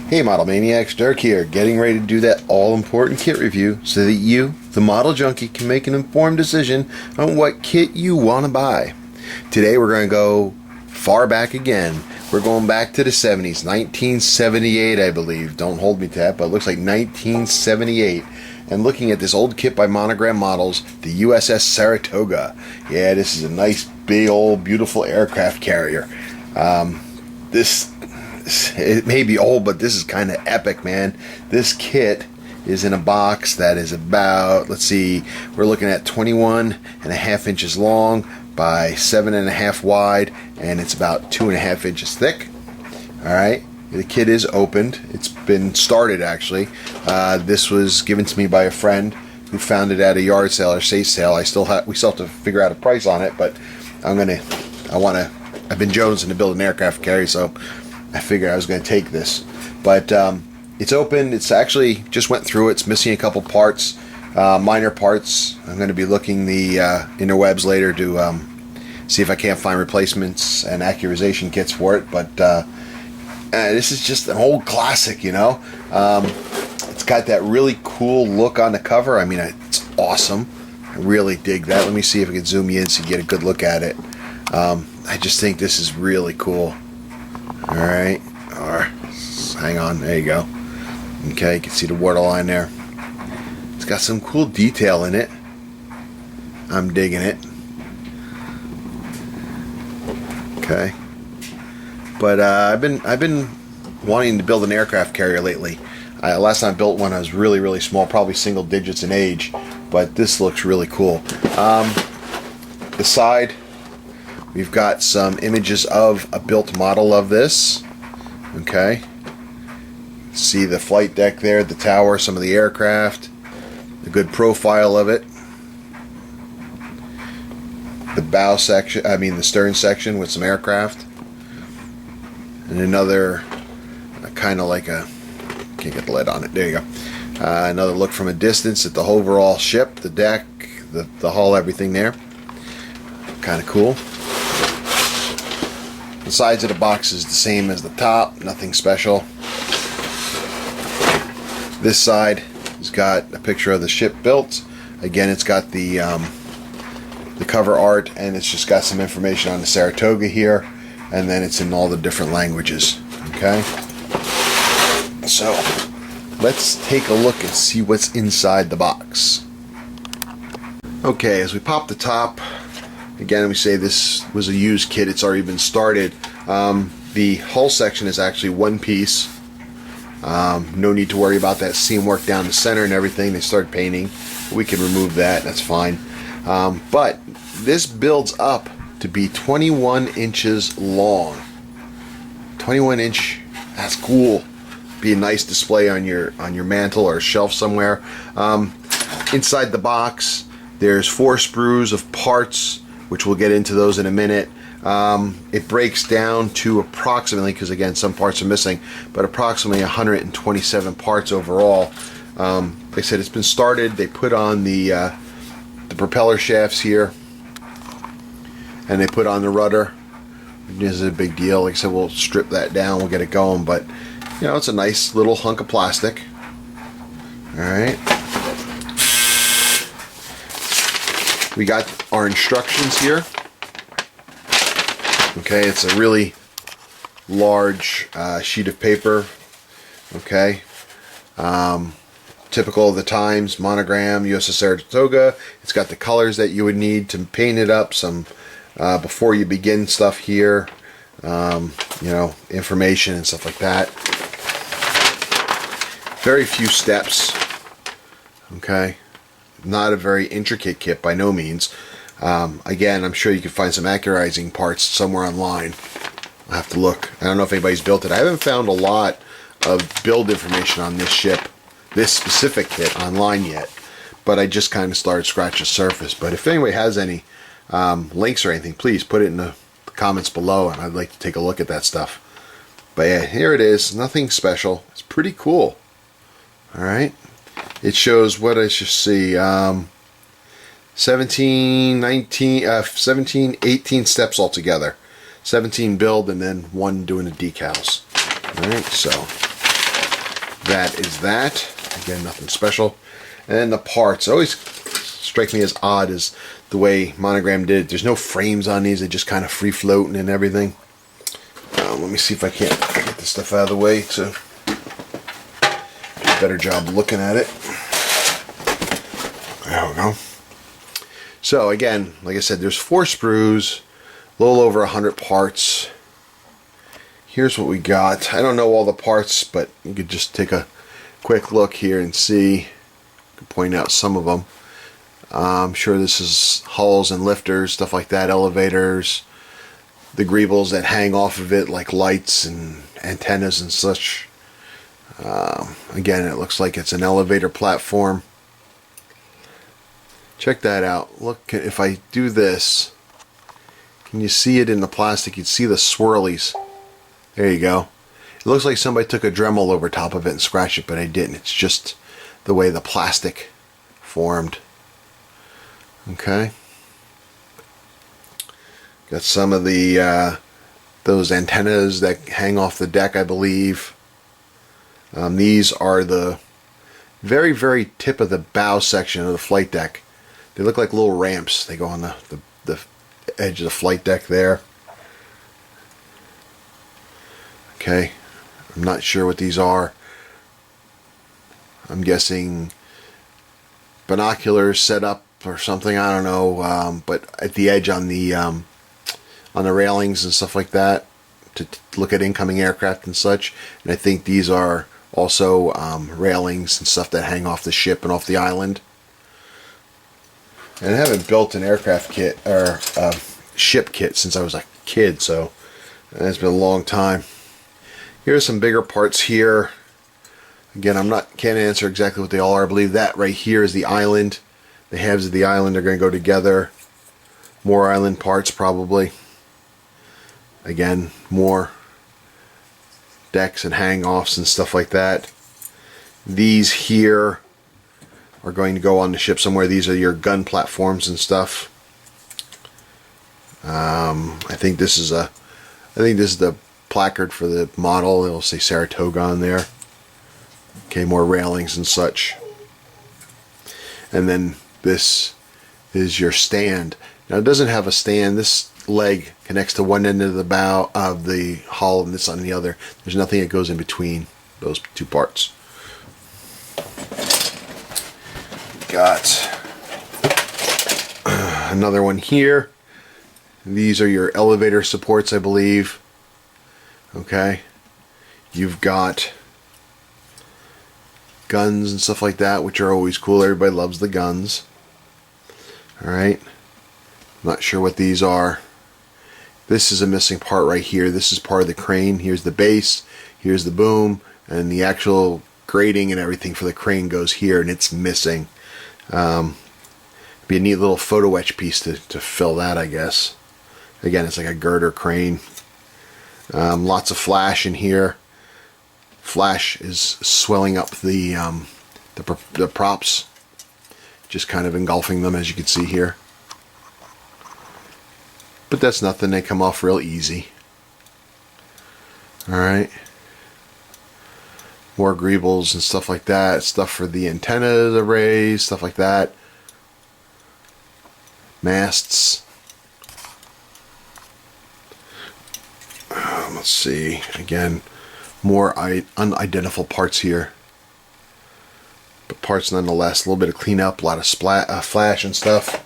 Hey Model Maniacs, Dirk here, getting ready to do that all-important kit review so that you, the model junkie, can make an informed decision on what kit you want to buy. Today we're going to go far back again. We're going back to the 70s, 1978 I believe. Don't hold me to that, but it looks like 1978. And looking at this old kit by Monogram Models, the USS Saratoga. Yeah, this is a nice, big, old, beautiful aircraft carrier. It may be old, but this is kind of epic, man. This kit is in a box that is about, let's see, we're looking at 21.5 inches long by 7.5 wide, and it's about 2.5 inches thick. Alright, the kit is opened. It's been started, actually. This was given to me by a friend who found it at a yard sale or safe sale. We still have to figure out a price on it, but I've been jonesing to build an aircraft carrier, so I figured I was going to take this. But it's open. It's actually just went through. It's missing a couple parts, minor parts. I'm going to be looking the interwebs later to see if I can't find replacements and accurization kits for it. But this is just an old classic, you know. It's got that really cool look on the cover. I mean, it's awesome. I really dig that. Let me see if I can zoom you in so you get a good look at it. I just think this is really cool. Alright, hang on, there you go. Okay, you can see the waterline there. It's got some cool detail in it. I'm digging it. Okay. But I've been wanting to build an aircraft carrier lately. Last time I built one I was really small, probably single digits in age, but this looks really cool. The side, we've got some images of a built model of this. Okay. See the flight deck there, the tower, some of the aircraft, a good profile of it. The bow section, the stern section with some aircraft. And another kind of like a, can't get the lid on it, there you go. Another look from a distance at the overall ship, the deck, the hull, everything there. Kind of cool. The sides of the box is the same as the top, nothing special. This side has got a picture of the ship built. Again, it's got the cover art, and it's just got some information on the Saratoga here, and then it's in all the different languages. Okay, so let's take a look and see what's inside the box. Okay, as we pop the top, again, we say this was a used kit. It's already been started. The hull section is actually one piece. No need to worry about that seam work down the center and everything. They start painting. We can remove that. That's fine. But this builds up to be 21 inches long. 21 inch. That's cool. Be a nice display on your mantle or shelf somewhere. Inside the box, there's 4 sprues of parts, which we'll get into those in a minute. It breaks down to approximately, because again some parts are missing, but approximately 127 parts overall. Like I said, it's been started. They put on the propeller shafts here, and they put on the rudder. This is a big deal. Like I said, we'll strip that down, we'll get it going, but you know, it's a nice little hunk of plastic. Alright, we got our instructions here. Okay, it's a really large sheet of paper. Okay, typical of the times, Monogram USS Saratoga. It's got the colors that you would need to paint it up. Some before you begin stuff here, you know, information and stuff like that. Very few steps. Okay, not a very intricate kit by no means. Again, I'm sure you can find some accurizing parts somewhere online. I'll have to look. I don't know if anybody's built it. I haven't found a lot of build information on this ship, this specific kit, online yet, but I just kind of started scratching the surface. But if anybody has any links or anything, please put it in the comments below, and I'd like to take a look at that stuff. But yeah, here it is. Nothing special. It's pretty cool. Alright, it shows, what I should see, 17, 18 steps altogether. 17 build and then 1 doing the decals. Alright, so that is that. Again, nothing special. And then the parts always strike me as odd is the way Monogram did it. There's no frames on these. They just kind of free floating and everything. Let me see if I can't get this stuff out of the way to do a better job looking at it. There we go. So again, like I said, there's 4 sprues, a little over 100 parts. Here's what we got. I don't know all the parts, but you could just take a quick look here and see. I can point out some of them. I'm sure this is hulls and lifters, stuff like that, elevators, the greebles that hang off of it like lights and antennas and such. Again, it looks like it's an elevator platform. Check that out. Look, if I do this, can you see it in the plastic? You'd see the swirlies. There you go. It looks like somebody took a Dremel over top of it and scratched it, but I didn't. It's just the way the plastic formed. Okay. Got some of the those antennas that hang off the deck, I believe. These are the very, very tip of the bow section of the flight deck. They look like little ramps. They go on the edge of the flight deck there. Okay. I'm not sure what these are. I'm guessing binoculars set up or something. I don't know. But at the edge on the railings and stuff like that to look at incoming aircraft and such. And I think these are also railings and stuff that hang off the ship and off the island. And I haven't built an aircraft kit or ship kit since I was a kid, so it's been a long time. Here's some bigger parts here. Again, can't answer exactly what they all are. I believe that right here is the island. The halves of the island are going to go together. More island parts probably. Again, more decks and hang-offs and stuff like that. These here are going to go on the ship somewhere. These are your gun platforms and stuff. I think this is the placard for the model. It'll say Saratoga on there. Okay, more railings and such. And then this is your stand. Now it doesn't have a stand. This leg connects to one end of the bow of the hull and this on the other. There's nothing that goes in between those two parts. Got another one here. These are your elevator supports, I believe. Okay. You've got guns and stuff like that, which are always cool. Everybody loves the guns. Alright. Not sure what these are. This is a missing part right here. This is part of the crane. Here's the base. Here's the boom. And the actual grating and everything for the crane goes here, and it's missing. Be a neat little photo etch piece to fill that, I guess. Again, it's like a girder crane. Lots of flash in here. Flash is swelling up the props, just kind of engulfing them, as you can see here. But that's nothing. They come off real easy. Alright. More greebles and stuff like that. Stuff for the antenna arrays, stuff like that. Masts. Let's see. Again, more unidentifiable parts here. But parts nonetheless. A little bit of cleanup, a lot of flash and stuff.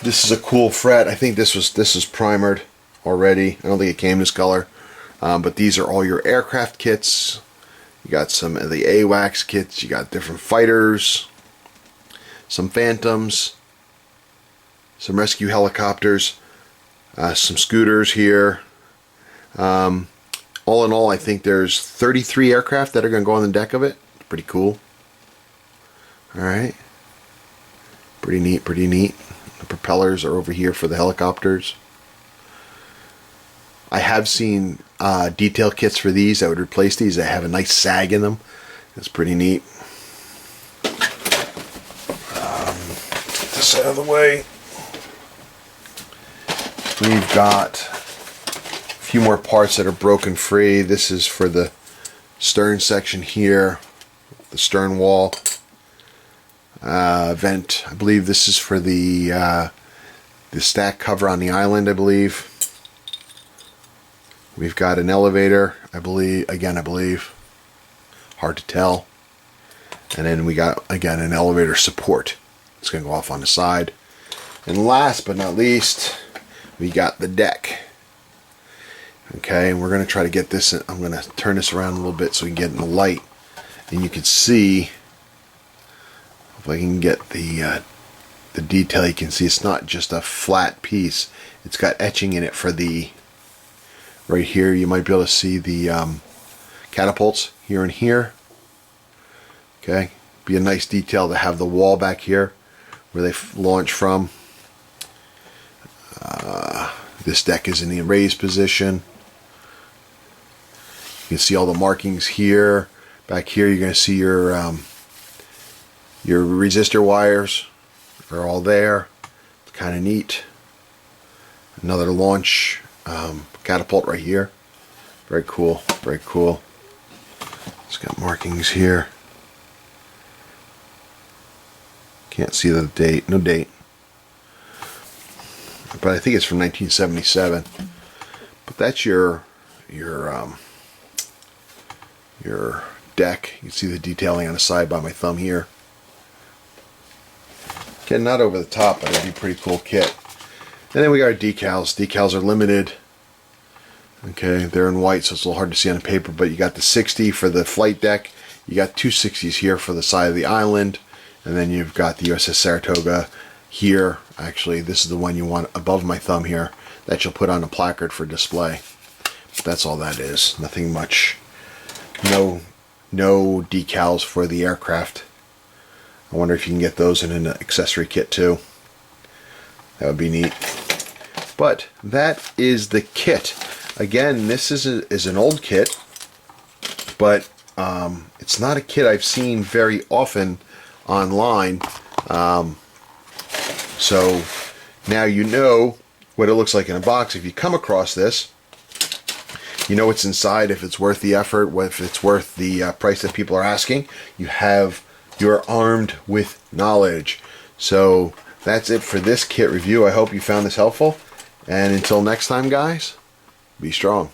This is a cool fret. I think this is primered already. I don't think it came this color. But these are all your aircraft kits. You got some of the AWACS kits. You got different fighters, some Phantoms, some rescue helicopters, some scooters here. All in all, I think there's 33 aircraft that are going to go on the deck of it. Pretty cool. Alright. Pretty neat, pretty neat. The propellers are over here for the helicopters. I have seen detail kits for these that would replace these that have a nice sag in them. That's pretty neat. Get this out of the way. We've got a few more parts that are broken free. This is for the stern section here, the stern wall. Vent, I believe this is for the stack cover on the island, I believe. We've got an elevator, I believe, hard to tell. And then we got, again, an elevator support. It's going to go off on the side. And last but not least, we got the deck. Okay, and we're going to try to get this, I'm going to turn this around a little bit so we can get in the light. And you can see, if I can get the detail, you can see it's not just a flat piece. It's got etching in it for the, right here, you might be able to see the catapults here and here. Okay, be a nice detail to have the wall back here where they launch from. This deck is in the raised position. You can see all the markings here. Back here, you're going to see your resistor wires are all there. It's kind of neat. Another launch catapult right here. Very cool. Very cool. It's got markings here. Can't see the date. No date. But I think it's from 1977. But that's your deck. You can see the detailing on the side by my thumb here. Again, not over the top, but it'd be a pretty cool kit. And then we got our decals. Decals are limited. Okay, they're in white, so it's a little hard to see on the paper, but you got the 60 for the flight deck. You got two 60s here for the side of the island. And then you've got the USS Saratoga here. Actually, this is the one you want above my thumb here that you'll put on a placard for display. But that's all that is. Nothing much. No decals for the aircraft. I wonder if you can get those in an accessory kit too. That would be neat. But that is the kit. Again, this is an old kit, but it's not a kit I've seen very often online. So now you know what it looks like in a box. If you come across this, you know what's inside, if it's worth the effort, if it's worth the price that people are asking. You're armed with knowledge. So that's it for this kit review. I hope you found this helpful. And until next time, guys, be strong.